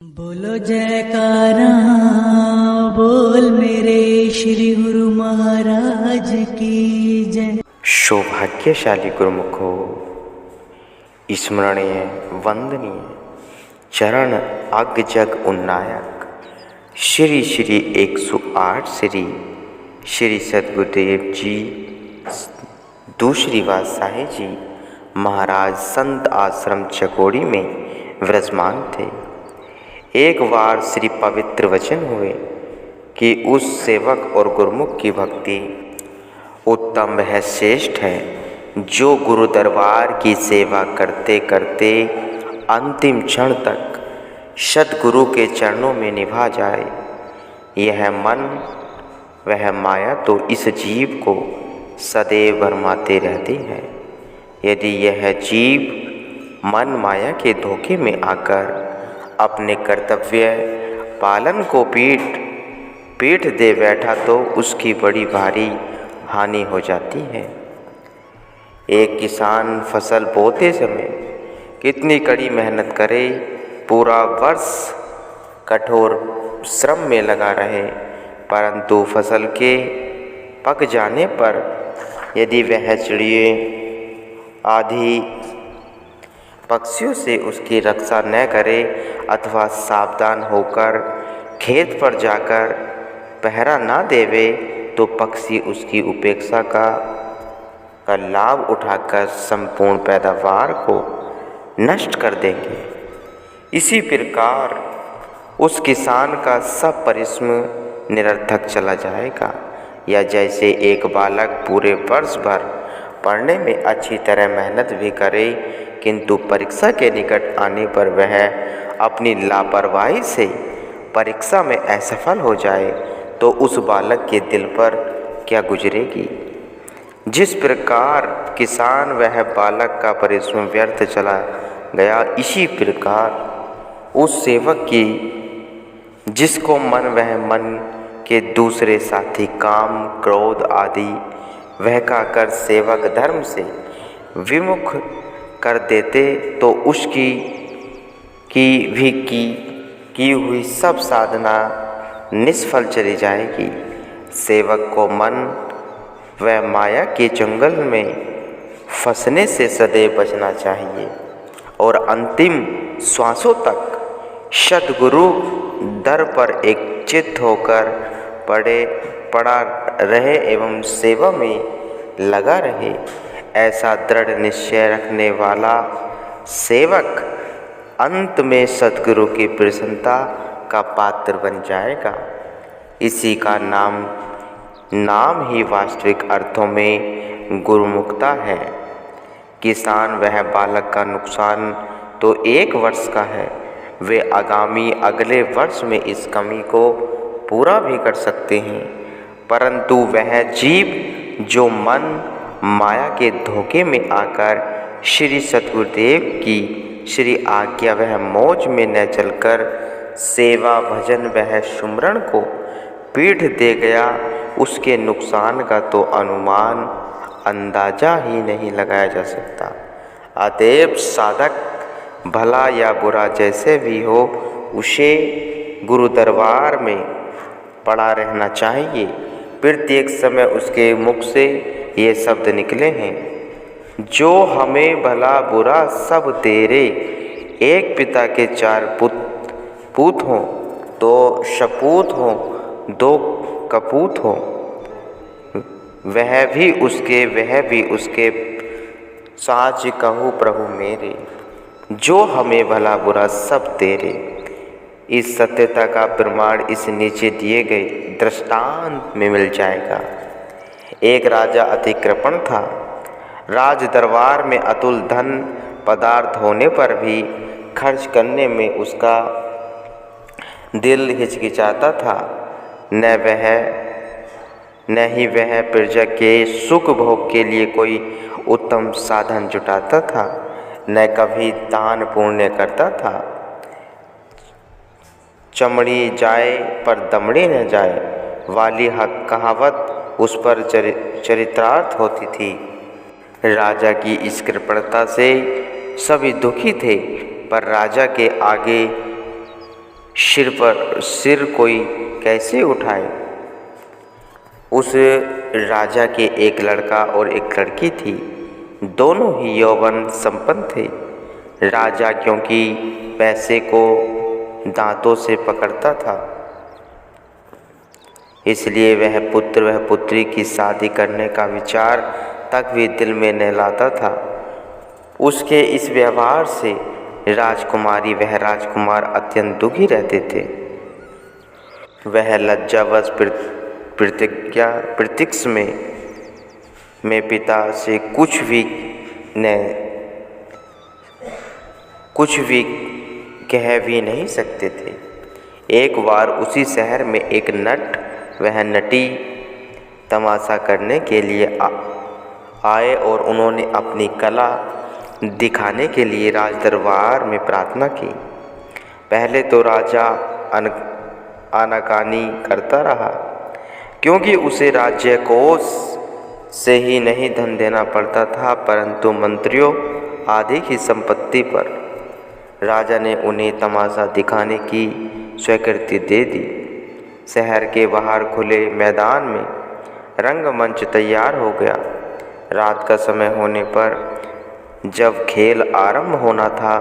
बोलो जयकारा बोल मेरे श्री गुरु महाराज की जय। सौभाग्यशाली गुरुमुखो, स्मरणीय वंदनीय चरण अग जग उन्नायक श्री श्री 108 श्री सद्गुरुदेव जी दूसरी बादशाही जी महाराज संत आश्रम चकोड़ी में विराजमान थे। एक बार श्री पवित्र वचन हुए कि उस सेवक और गुरुमुख की भक्ति उत्तम व श्रेष्ठ है जो गुरु दरबार की सेवा करते करते अंतिम क्षण तक सद्गुरु के चरणों में निभा जाए। यह मन वह माया तो इस जीव को सदैव भरमाते रहती है। यदि यह जीव मन माया के धोखे में आकर अपने कर्तव्य पालन को पीठ दे बैठा तो उसकी बड़ी भारी हानि हो जाती है। एक किसान फसल बोते समय कितनी कड़ी मेहनत करे, पूरा वर्ष कठोर श्रम में लगा रहे, परंतु फसल के पक जाने पर यदि वह चिड़िए आदि पक्षियों से उसकी रक्षा न करे अथवा सावधान होकर खेत पर जाकर पहरा ना देवे तो पक्षी उसकी उपेक्षा का लाभ उठाकर संपूर्ण पैदावार को नष्ट कर देंगे। इसी प्रकार उस किसान का सब परिश्रम निरर्थक चला जाएगा। या जैसे एक बालक पूरे वर्ष भर पढ़ने में अच्छी तरह मेहनत भी करे, किंतु परीक्षा के निकट आने पर वह अपनी लापरवाही से परीक्षा में असफल हो जाए तो उस बालक के दिल पर क्या गुजरेगी। जिस प्रकार किसान वह बालक का परिश्रम व्यर्थ चला गया, इसी प्रकार उस सेवक की जिसको मन वह मन के दूसरे साथी काम क्रोध आदि बहकाकर सेवक धर्म से विमुख कर देते तो उसकी की हुई सब साधना निष्फल चली जाएगी। सेवक को मन व माया के जंगल में फंसने से सदैव बचना चाहिए और अंतिम श्वासों तक सद्गुरु दर पर एक चित्त होकर पड़ा रहे एवं सेवा में लगा रहे। ऐसा दृढ़ निश्चय रखने वाला सेवक अंत में सद्गुरु की प्रसन्नता का पात्र बन जाएगा। इसी का नाम ही वास्तविक अर्थों में गुरुमुखता है। किसान वह बालक का नुकसान तो एक वर्ष का है, वे आगामी अगले वर्ष में इस कमी को पूरा भी कर सकते हैं, परंतु वह जीव जो मन माया के धोखे में आकर श्री सद्गुरुदेव की श्री आज्ञा वह मौज में न चलकर सेवा भजन वह सुमरण को पीठ दे गया, उसके नुकसान का तो अनुमान अंदाजा ही नहीं लगाया जा सकता। अतएव साधक भला या बुरा जैसे भी हो, उसे गुरु दरबार में पड़ा रहना चाहिए। प्रत्येक समय उसके मुख से ये शब्द निकले हैं, जो हमें भला बुरा सब तेरे, एक पिता के चार पूत हों, दो सपूत हों, दो कपूत हों, वह भी उसके साच कहूँ प्रभु मेरे, जो हमें भला बुरा सब तेरे। इस सत्यता का प्रमाण इस नीचे दिए गए दृष्टांत में मिल जाएगा। एक राजा अति कृपण था। राज दरबार में अतुल धन पदार्थ होने पर भी खर्च करने में उसका दिल हिचकिचाता था। न ही वह प्रजा के सुख भोग के लिए कोई उत्तम साधन जुटाता था, न कभी दान पुण्य करता था। चमड़ी जाए पर दमड़ी न जाए वाली कहावत उस पर चरितार्थ होती थी। राजा की इस कृपणता से सभी दुखी थे, पर राजा के आगे सिर कोई कैसे उठाए। उस राजा के एक लड़का और एक लड़की थी, दोनों ही यौवन संपन्न थे। राजा क्योंकि पैसे को दांतों से पकड़ता था, इसलिए वह पुत्र वह पुत्री की शादी करने का विचार तक भी दिल में न लाता था। उसके इस व्यवहार से राजकुमारी वह राजकुमार अत्यंत दुखी रहते थे। वह लज्जावश प्रतीक्षा में पिता से कुछ भी कह भी नहीं सकते थे। एक बार उसी शहर में एक नट वह नटी तमाशा करने के लिए आए और उन्होंने अपनी कला दिखाने के लिए राजदरबार में प्रार्थना की। पहले तो राजा आनाकानी करता रहा, क्योंकि उसे राज्य कोष से ही नहीं धन देना पड़ता था, परंतु मंत्रियों आदि की संपत्ति पर राजा ने उन्हें तमाशा दिखाने की स्वीकृति दे दी। शहर के बाहर खुले मैदान में रंगमंच तैयार हो गया। रात का समय होने पर जब खेल आरंभ होना था,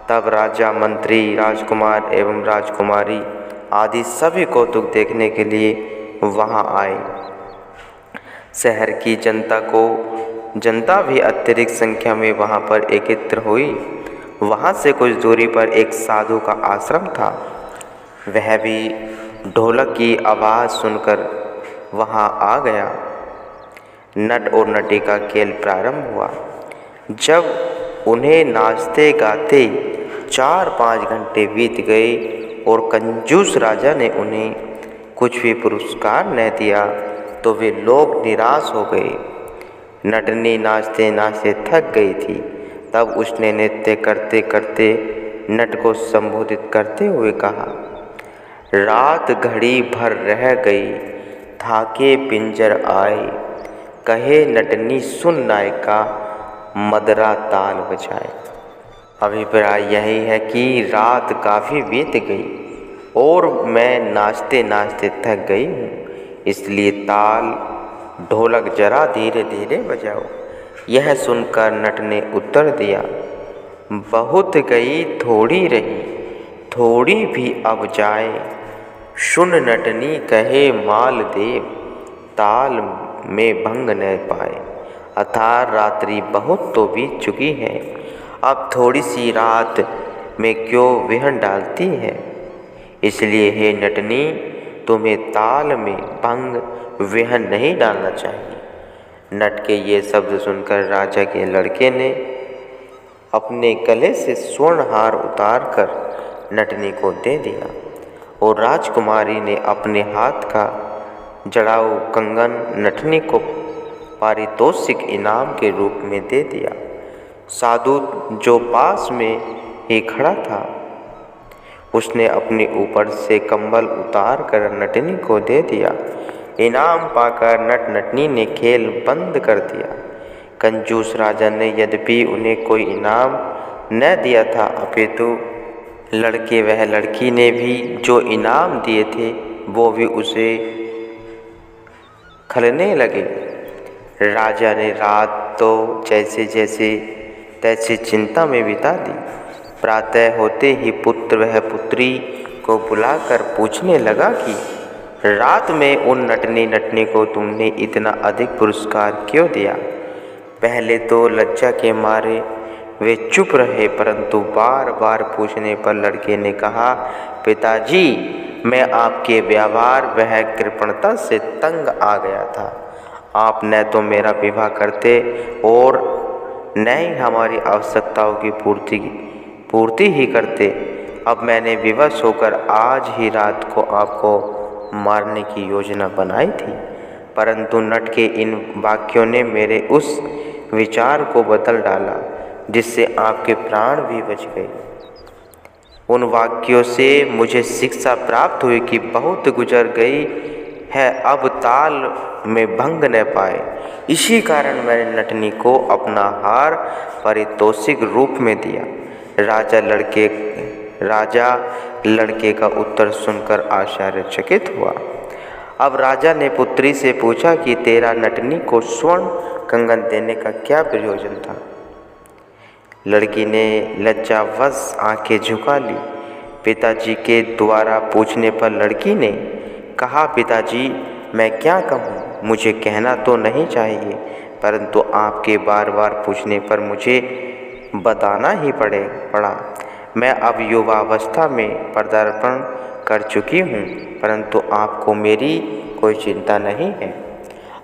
तब राजा, मंत्री, राजकुमार एवं राजकुमारी आदि सभी कौतुक देखने के लिए वहां आए। शहर की जनता भी अत्यधिक संख्या में वहां पर एकत्र हुई। वहां से कुछ दूरी पर एक साधु का आश्रम था। वह भी ढोलक की आवाज़ सुनकर वहां आ गया। नट और नटी का खेल प्रारंभ हुआ। जब उन्हें नाचते गाते 4-5 घंटे बीत गए और कंजूस राजा ने उन्हें कुछ भी पुरस्कार न दिया, तो वे लोग निराश हो गए। नटनी नाचते नाचते थक गई थी। तब उसने नृत्य करते करते नट को संबोधित करते हुए कहा, रात घड़ी भर रह गई, थाके पिंजर आए, कहे नटनी सुन नायका, मदरा ताल बजाए। अभिप्राय यही है कि रात काफ़ी बीत गई और मैं नाचते नाचते थक गई हूँ, इसलिए ताल ढोलक जरा धीरे धीरे बजाओ। यह सुनकर नट ने उत्तर दिया, बहुत गई थोड़ी रही, थोड़ी भी अब जाए, सुन नटनी कहे माल देव, ताल में भंग न पाए। अर्थात रात्रि बहुत तो बीत चुकी है, अब थोड़ी सी रात में क्यों विहन डालती है। इसलिए हे नटनी, तुम्हें ताल में भंग विहन नहीं डालना चाहिए। नट के ये शब्द सुनकर राजा के लड़के ने अपने गले से स्वर्ण हार उतार कर नटनी को दे दिया और राजकुमारी ने अपने हाथ का जड़ाऊ कंगन नटनी को पारितोषिक इनाम के रूप में दे दिया। साधु जो पास में ही खड़ा था, उसने अपने ऊपर से कंबल उतार कर नटनी को दे दिया। इनाम पाकर नट नटनी ने खेल बंद कर दिया। कंजूस राजा ने यद्यपि उन्हें कोई इनाम न दिया था, अपितु लड़के वह लड़की ने भी जो इनाम दिए थे वो भी उसे खलने लगे। राजा ने रात तो तैसे चिंता में बिता दी। प्रातः होते ही पुत्र वह पुत्री को बुलाकर पूछने लगा कि रात में उन नटनी को तुमने इतना अधिक पुरस्कार क्यों दिया। पहले तो लज्जा के मारे वे चुप रहे, परंतु बार बार पूछने पर लड़के ने कहा, पिताजी, मैं आपके व्यवहार वह कृपणता से तंग आ गया था। आप न तो मेरा विवाह करते और न ही हमारी आवश्यकताओं की पूर्ति ही करते। अब मैंने विवश होकर आज ही रात को आपको मारने की योजना बनाई थी, परंतु नट के इन वाक्यों ने मेरे उस विचार को बदल डाला जिससे आपके प्राण भी बच गए। उन वाक्यों से मुझे शिक्षा प्राप्त हुई कि बहुत गुजर गई है, अब ताल में भंग न पाए। इसी कारण मैंने नटनी को अपना हार पारितोषिक रूप में दिया। राजा लड़के राजा लड़के का उत्तर सुनकर आश्चर्यचकित हुआ। अब राजा ने पुत्री से पूछा कि तेरा नटनी को स्वर्ण कंगन देने का क्या प्रयोजन था। लड़की ने लज्जावश आंखें झुका ली। पिताजी के द्वारा पूछने पर लड़की ने कहा, पिताजी मैं क्या कहूँ, मुझे कहना तो नहीं चाहिए, परंतु आपके बार बार पूछने पर मुझे बताना ही पड़ा। मैं अब युवावस्था में पदार्पण कर चुकी हूँ, परंतु आपको मेरी कोई चिंता नहीं है।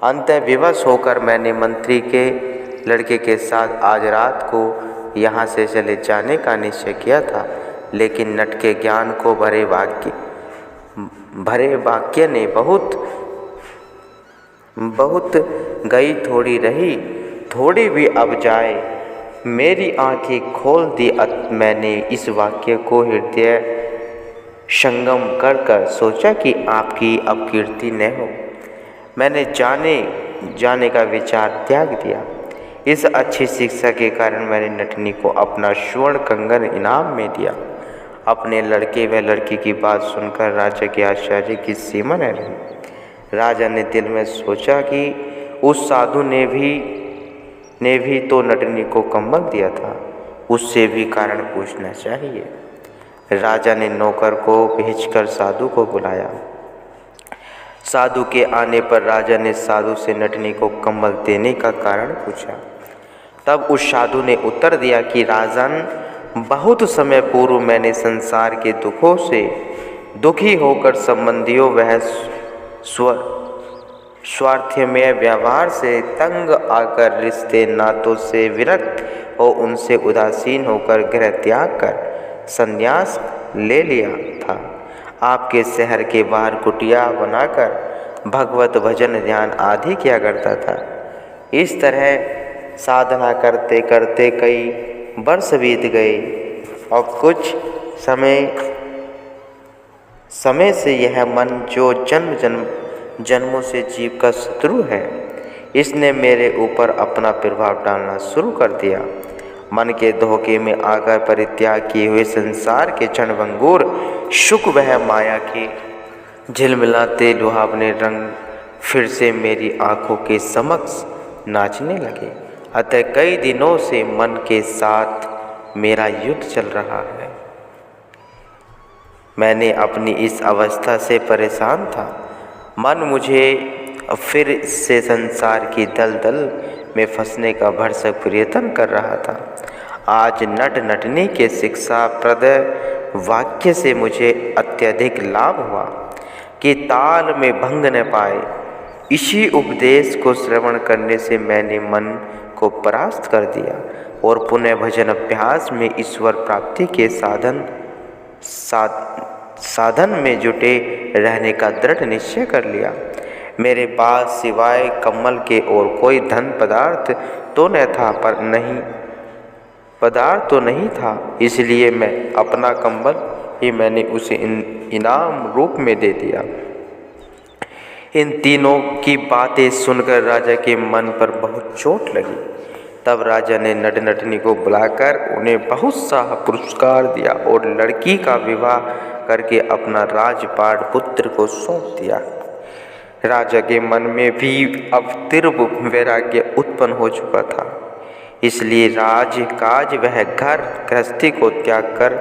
अंततः विवश होकर मैंने मंत्री के लड़के के साथ आज रात को यहाँ से चले जाने का निश्चय किया था, लेकिन नट के ज्ञान को भरे वाक्य ने बहुत गई थोड़ी रही, थोड़ी भी अब जाए, मेरी आंखें खोल दी। मैंने इस वाक्य को हृदय संगम कर सोचा कि आपकी अब कीर्ति न हो। मैंने जाने का विचार त्याग दिया। इस अच्छी शिक्षा के कारण मैंने नटनी को अपना स्वर्ण कंगन इनाम में दिया। अपने लड़के व लड़की की बात सुनकर राजा के आश्चर्य की सीमा न रही। राजा ने दिल में सोचा कि उस साधु ने भी तो नटनी को कंबल दिया था, उससे भी कारण पूछना चाहिए। राजा ने नौकर को भेजकर साधु को बुलाया। साधु के आने पर राजा ने साधु से नटनी को कंबल देने का कारण पूछा। तब उस साधु ने उत्तर दिया कि राजन, बहुत समय पूर्व मैंने संसार के दुखों से दुखी होकर संबंधियों वह स्वार्थमय व्यवहार से तंग आकर रिश्ते नातों से विरक्त हो उनसे उदासीन होकर गृह त्याग कर संन्यास ले लिया था। आपके शहर के बाहर कुटिया बनाकर भगवत भजन ध्यान आदि किया करता था। इस तरह साधना करते करते कई वर्ष बीत गए और कुछ समय से यह मन जो जन्मों से जीव का शत्रु है, इसने मेरे ऊपर अपना प्रभाव डालना शुरू कर दिया। मन के धोखे में आकर परित्याग किए हुए संसार के क्षणभंगुर सुख वह माया के झिलमिलाते लुभावने रंग फिर से मेरी आंखों के समक्ष नाचने लगे। अतः कई दिनों से मन के साथ मेरा युद्ध चल रहा है। मैंने अपनी इस अवस्था से परेशान था। मन मुझे फिर से संसार की दलदल में फंसने का भरसक प्रयत्न कर रहा था। आज नटनी के शिक्षाप्रद वाक्य से मुझे अत्यधिक लाभ हुआ कि ताल में भंग न पाए। इसी उपदेश को श्रवण करने से मैंने मन को परास्त कर दिया और पुनः भजन अभ्यास में ईश्वर प्राप्ति के साधन में जुटे रहने का दृढ़ निश्चय कर लिया। मेरे पास सिवाय कमल के और कोई धन पदार्थ तो नहीं था, इसलिए मैं अपना कंबल ही मैंने उसे इनाम रूप में दे दिया। इन तीनों की बातें सुनकर राजा के मन पर बहुत चोट लगी। तब राजा ने नटनी को बुलाकर उन्हें बहुत सा पुरस्कार दिया और लड़की का विवाह करके अपना राजपाट पुत्र को सौंप दिया। राजा के मन में भी अब तीव्र वैराग्य उत्पन्न हो चुका था, इसलिए राजकाज वह घर गृहस्थी को त्याग कर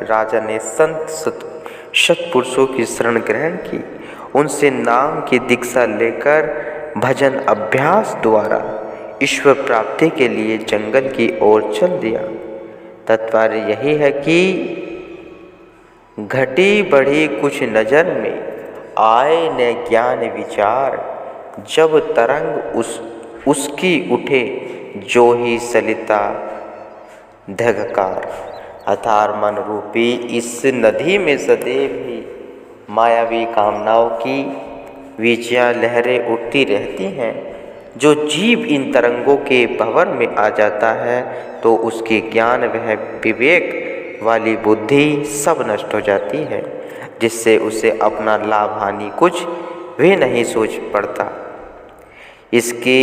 राजा ने संत सत्पुरुषों की शरण ग्रहण की। उनसे नाम की दीक्षा लेकर भजन अभ्यास द्वारा ईश्वर प्राप्ति के लिए जंगल की ओर चल दिया। तात्पर्य यही है कि घटी बढ़ी कुछ नजर में आए न ज्ञान विचार, जब तरंग उसकी उठे जो ही सलिता धगकार। अथार मन रूपी इस नदी में सदैव ही मायावी कामनाओं की वीचियाँ लहरें उठती रहती हैं। जो जीव इन तरंगों के भंवर में आ जाता है तो उसकी ज्ञान वह विवेक वाली बुद्धि सब नष्ट हो जाती है, जिससे उसे अपना लाभ हानि कुछ भी नहीं सोच पड़ता। इसकी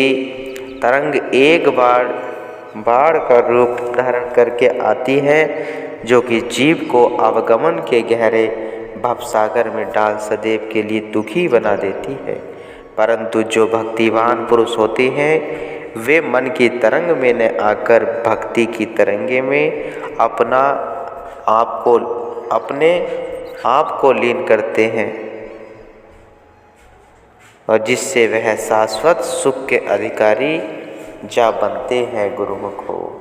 तरंग एक बार बाढ़ का रूप धारण करके आती है, जो कि जीव को अवगमन के गहरे भवसागर में डाल सदैव के लिए दुखी बना देती है। परंतु जो भक्तिवान पुरुष होते हैं वे मन की तरंग में न आकर भक्ति की तरंगे में अपने आप को लीन करते हैं और जिससे वह शाश्वत सुख के अधिकारी जा बनते हैं। गुरुमुख हो।